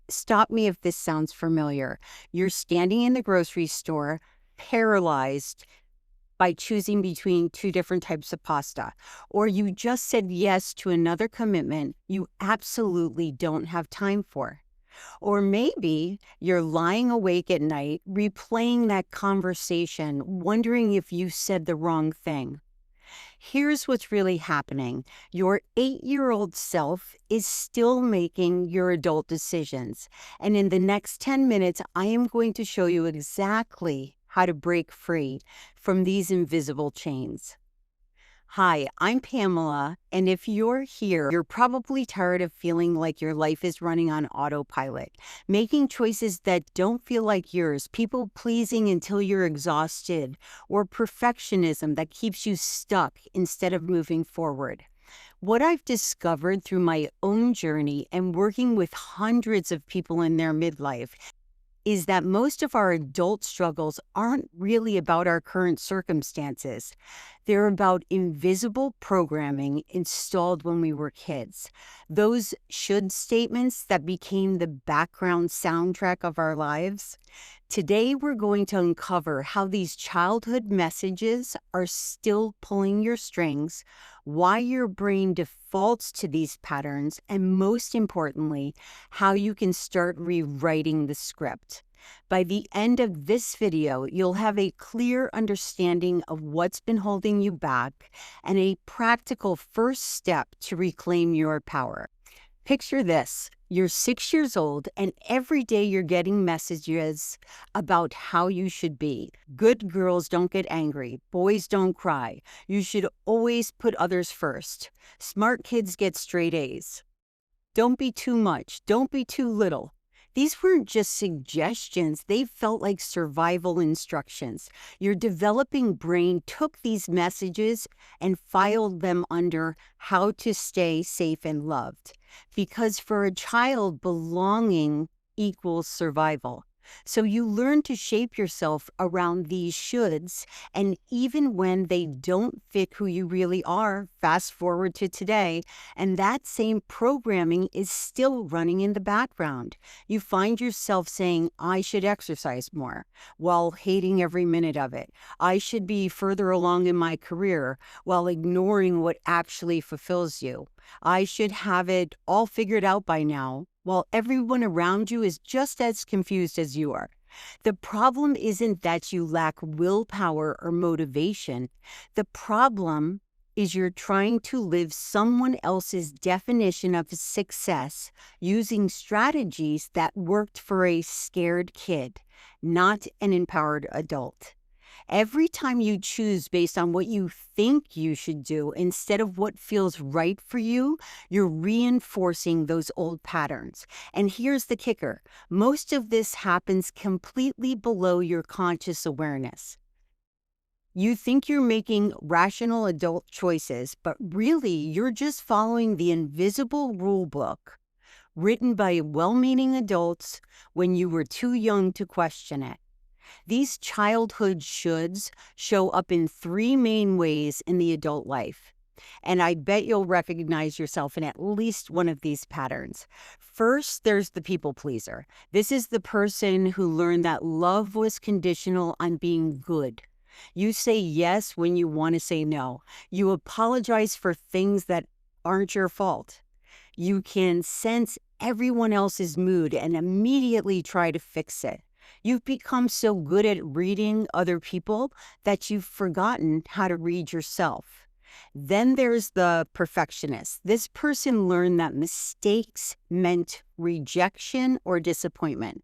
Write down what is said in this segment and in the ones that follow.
Stop me if this sounds familiar. You're standing in the grocery store, paralyzed by choosing between two different types of pasta, or you just said yes to another commitment you absolutely don't have time for. Or maybe you're lying awake at night, replaying that conversation, wondering if you said the wrong thing. Here's what's really happening. Your 8-year-old self is still making your adult decisions. And in the next 10 minutes, I am going to show you exactly how to break free from these invisible chains. Hi, I'm Pamela, and if you're here, you're probably tired of feeling like your life is running on autopilot, making choices that don't feel like yours, people pleasing until you're exhausted, or perfectionism that keeps you stuck instead of moving forward. What I've discovered through my own journey and working with hundreds of people in their midlife is that most of our adult struggles aren't really about our current circumstances. They're about invisible programming installed when we were kids. Those should statements that became the background soundtrack of our lives. Today, we're going to uncover how these childhood messages are still pulling your strings, why your brain defaults to these patterns, and most importantly, how you can start rewriting the script. By the end of this video, you'll have a clear understanding of what's been holding you back and a practical first step to reclaim your power. Picture this. You're 6 years old, and every day you're getting messages about how you should be. Good girls don't get angry. Boys don't cry. You should always put others first. Smart kids get straight A's. Don't be too much. Don't be too little. These weren't just suggestions, they felt like survival instructions. Your developing brain took these messages and filed them under how to stay safe and loved. Because for a child, belonging equals survival. So you learn to shape yourself around these shoulds, and even when they don't fit who you really are, fast forward to today, and that same programming is still running in the background. You find yourself saying, I should exercise more, while hating every minute of it. I should be further along in my career, while ignoring what actually fulfills you. I should have it all figured out by now, while everyone around you is just as confused as you are. The problem isn't that you lack willpower or motivation. The problem is you're trying to live someone else's definition of success using strategies that worked for a scared kid, not an empowered adult. Every time you choose based on what you think you should do instead of what feels right for you, you're reinforcing those old patterns. And here's the kicker. Most of this happens completely below your conscious awareness. You think you're making rational adult choices, but really you're just following the invisible rule book written by well-meaning adults when you were too young to question it. These childhood shoulds show up in 3 main ways in the adult life. And I bet you'll recognize yourself in at least one of these patterns. First, there's the people pleaser. This is the person who learned that love was conditional on being good. You say yes when you want to say no. You apologize for things that aren't your fault. You can sense everyone else's mood and immediately try to fix it. You've become so good at reading other people that you've forgotten how to read yourself. Then there's the perfectionist. This person learned that mistakes meant rejection or disappointment.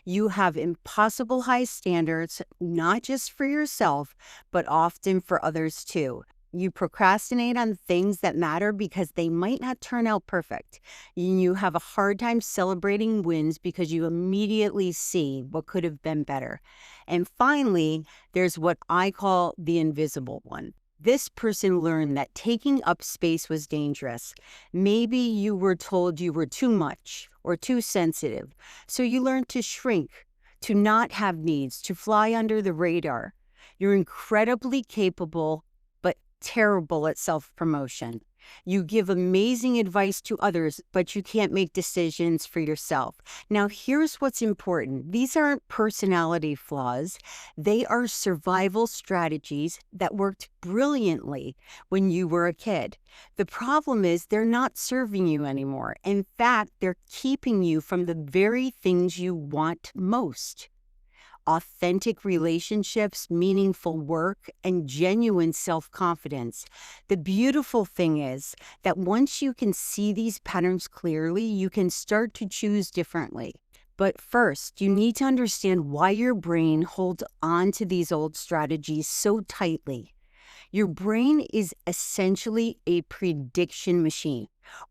You have impossible high standards, not just for yourself, but often for others too. You procrastinate on things that matter because they might not turn out perfect. You have a hard time celebrating wins because you immediately see what could have been better. And finally, there's what I call the invisible one. This person learned that taking up space was dangerous. Maybe you were told you were too much or too sensitive, so you learned to shrink, to not have needs, to fly under the radar. You're incredibly capable, but terrible at self-promotion. You give amazing advice to others, but you can't make decisions for yourself. Now, here's what's important. These aren't personality flaws. They are survival strategies that worked brilliantly when you were a kid. The problem is they're not serving you anymore. In fact, they're keeping you from the very things you want most: authentic relationships, meaningful work, and genuine self-confidence. The beautiful thing is that once you can see these patterns clearly, you can start to choose differently. But first, you need to understand why your brain holds on to these old strategies so tightly. Your brain is essentially a prediction machine,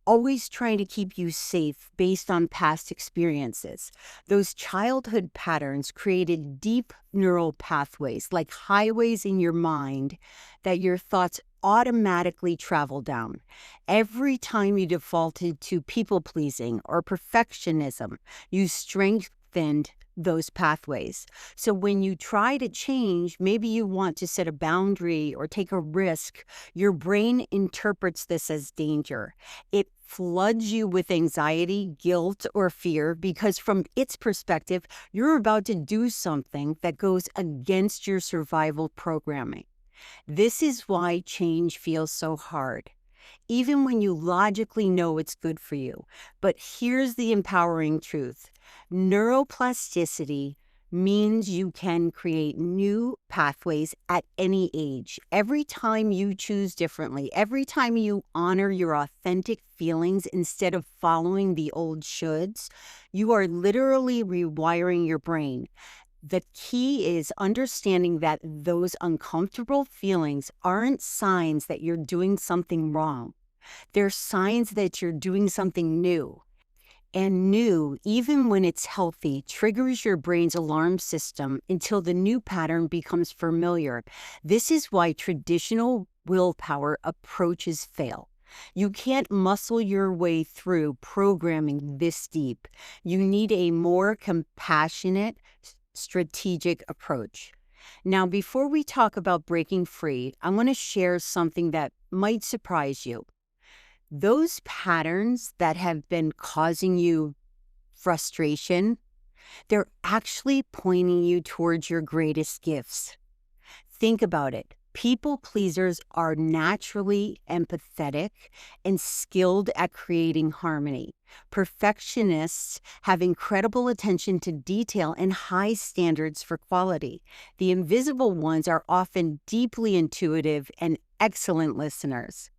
always trying to keep you safe based on past experiences. Those childhood patterns created deep neural pathways, like highways in your mind, that your thoughts automatically travel down. Every time you defaulted to people pleasing or perfectionism, you strengthened those pathways. So when you try to change, maybe you want to set a boundary or take a risk, your brain interprets this as danger. It floods you with anxiety, guilt, or fear because from its perspective, you're about to do something that goes against your survival programming. This is why change feels so hard, even when you logically know it's good for you. But here's the empowering truth. Neuroplasticity means you can create new pathways at any age. Every time you choose differently, every time you honor your authentic feelings instead of following the old shoulds, you are literally rewiring your brain. The key is understanding that those uncomfortable feelings aren't signs that you're doing something wrong. They're signs that you're doing something new. And new, even when it's healthy, triggers your brain's alarm system until the new pattern becomes familiar. This is why traditional willpower approaches fail. You can't muscle your way through programming this deep. You need a more compassionate, strategic approach. Now, before we talk about breaking free, I want to share something that might surprise you. Those patterns that have been causing you frustration, they're actually pointing you towards your greatest gifts. Think about it. People pleasers are naturally empathetic and skilled at creating harmony. Perfectionists have incredible attention to detail and high standards for quality. The invisible ones are often deeply intuitive and excellent listeners.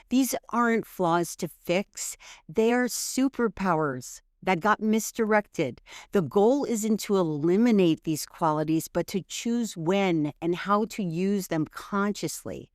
These aren't flaws to fix, they are superpowers that got misdirected. The goal isn't to eliminate these qualities, but to choose when and how to use them consciously.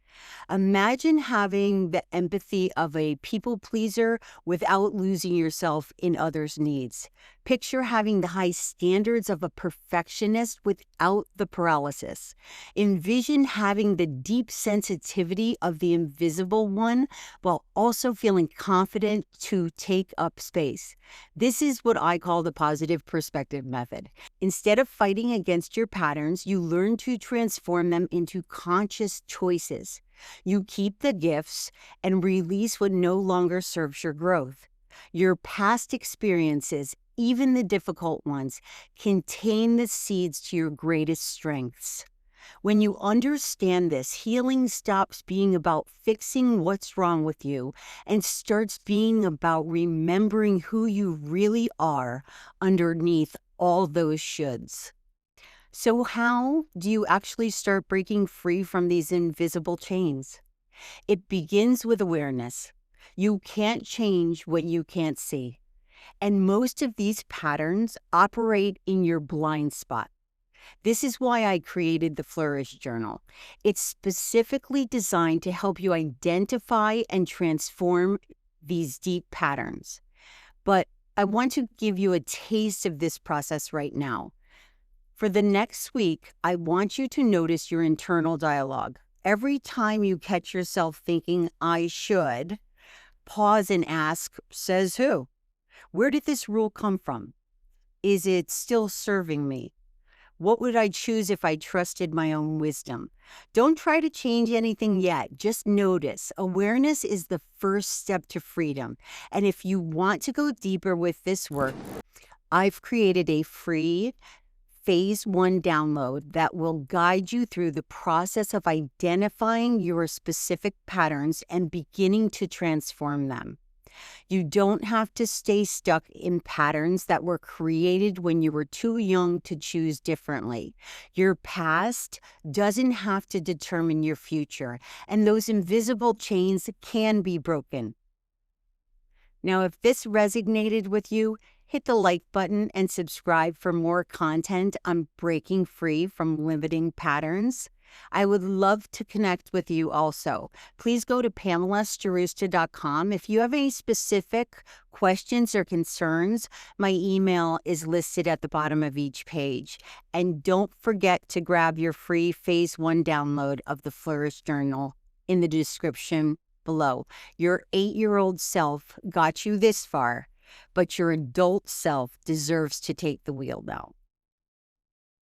Imagine having the empathy of a people pleaser without losing yourself in others' needs. Picture having the high standards of a perfectionist without the paralysis. Envision having the deep sensitivity of the invisible one while also feeling confident to take up space. This is what I call the positive perspective method. Instead of fighting against your patterns, you learn to transform them into conscious choices. You keep the gifts and release what no longer serves your growth. Your past experiences, even the difficult ones, contain the seeds to your greatest strengths. When you understand this, healing stops being about fixing what's wrong with you and starts being about remembering who you really are underneath all those shoulds. So how do you actually start breaking free from these invisible chains? It begins with awareness. You can't change what you can't see. And most of these patterns operate in your blind spot. This is why I created the Flourish Journal. It's specifically designed to help you identify and transform these deep patterns. But I want to give you a taste of this process right now. For the next week, I want you to notice your internal dialogue. Every time you catch yourself thinking, I should, pause and ask, says who? Where did this rule come from? Is it still serving me? What would I choose if I trusted my own wisdom? Don't try to change anything yet. Just notice. Awareness is the first step to freedom. And if you want to go deeper with this work, I've created a free Phase 1 download that will guide you through the process of identifying your specific patterns and beginning to transform them. You don't have to stay stuck in patterns that were created when you were too young to choose differently. Your past doesn't have to determine your future, and those invisible chains can be broken. Now, if this resonated with you, hit the like button and subscribe for more content on breaking free from limiting patterns. I would love to connect with you also. Please go to PamelaStarusta.com. If you have any specific questions or concerns, my email is listed at the bottom of each page. And don't forget to grab your free Phase 1 download of the Flourish Journal in the description below. Your 8-year-old self got you this far, but your adult self deserves to take the wheel now.